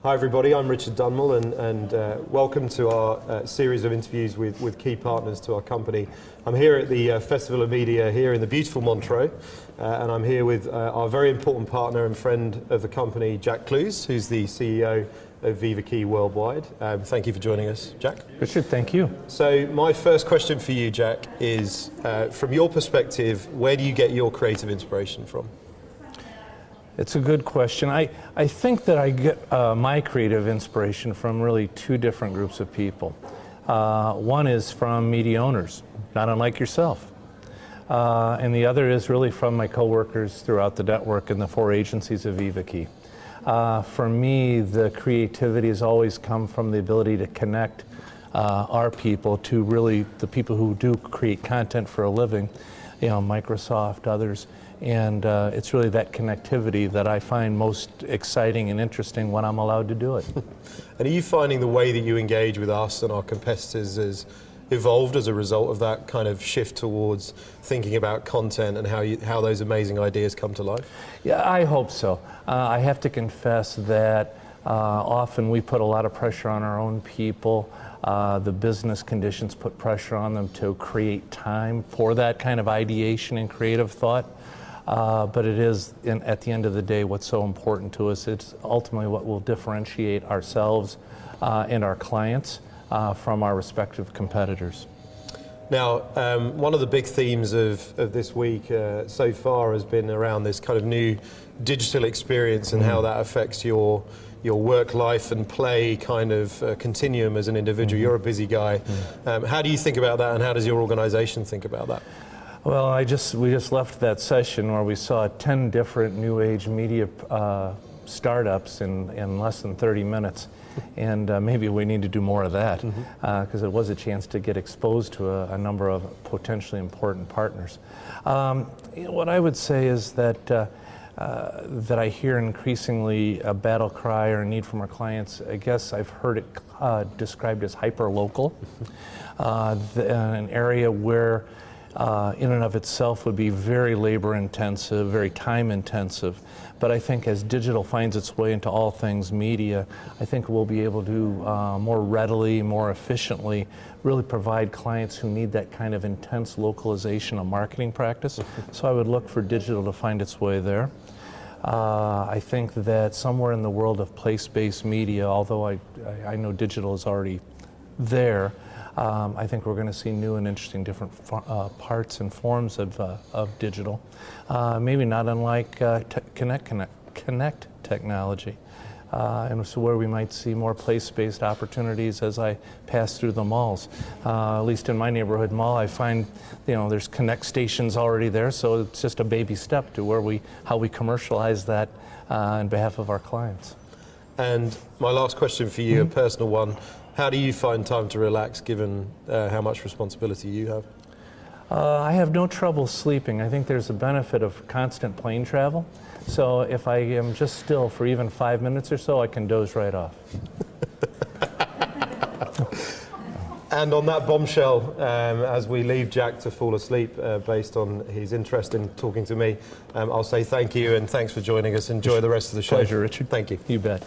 Hi everybody, I'm Richard Dunmall and welcome to our series of interviews with key partners to our company. I'm here at the Festival of Media here in the beautiful Montreux and I'm here with our very important partner and friend of the company, Jack Klues, who's the CEO of Viva Key Worldwide. Thank you for joining us, Jack. Richard, thank you. So my first question for you, Jack, is from your perspective, where do you get your creative inspiration from? It's a good question. I think that I get my creative inspiration from really two different groups of people. One is from media owners, not unlike yourself. And the other is really from my coworkers throughout the network and the 4 agencies of Viva Key. For me, the creativity has always come from the ability to connect our people to really the people who do create content for a living, you know, Microsoft, others. And it's really that connectivity that I find most exciting and interesting when I'm allowed to do it. And are you finding the way that you engage with us and our competitors has evolved as a result of that kind of shift towards thinking about content and how those amazing ideas come to life? Yeah, I hope so. I have to confess that often we put a lot of pressure on our own people. The business conditions put pressure on them to create time for that kind of ideation and creative thought. But it is, at the end of the day, what's so important to us. It's ultimately what will differentiate ourselves and our clients from our respective competitors. Now, one of the big themes of this week so far has been around this kind of new digital experience and how that affects your work life and play kind of continuum as an individual. You're a busy guy. How do you think about that, and how does your organization think about that? Well, we just left that session where we saw 10 different new age media startups in less than 30 minutes. And maybe we need to do more of that because it was a chance to get exposed to a number of potentially important partners. What I would say is that that I hear increasingly a battle cry or a need from our clients. I guess I've heard it described as hyper-local, an area where in and of itself would be very labor intensive, very time intensive. But I think as digital finds its way into all things media, I think we'll be able to more readily, more efficiently really provide clients who need that kind of intense localization of marketing practice. So I would look for digital to find its way there. I think that somewhere in the world of place-based media, although I know digital is already there, I think we're going to see new and interesting different parts and forms of digital, maybe not unlike connect technology, and so where we might see more place-based opportunities as I pass through the malls. At least in my neighborhood mall, I find there's connect stations already there, so it's just a baby step to how we commercialize that on behalf of our clients. And my last question for you, a personal one. How do you find time to relax given how much responsibility you have? I have no trouble sleeping. I think there's a benefit of constant plane travel. So if I am just still for even 5 minutes or so, I can doze right off. And on that bombshell, as we leave Jack to fall asleep based on his interest in talking to me, I'll say thank you and thanks for joining us. Enjoy the rest of the show. Pleasure, Richard. Thank you. You bet.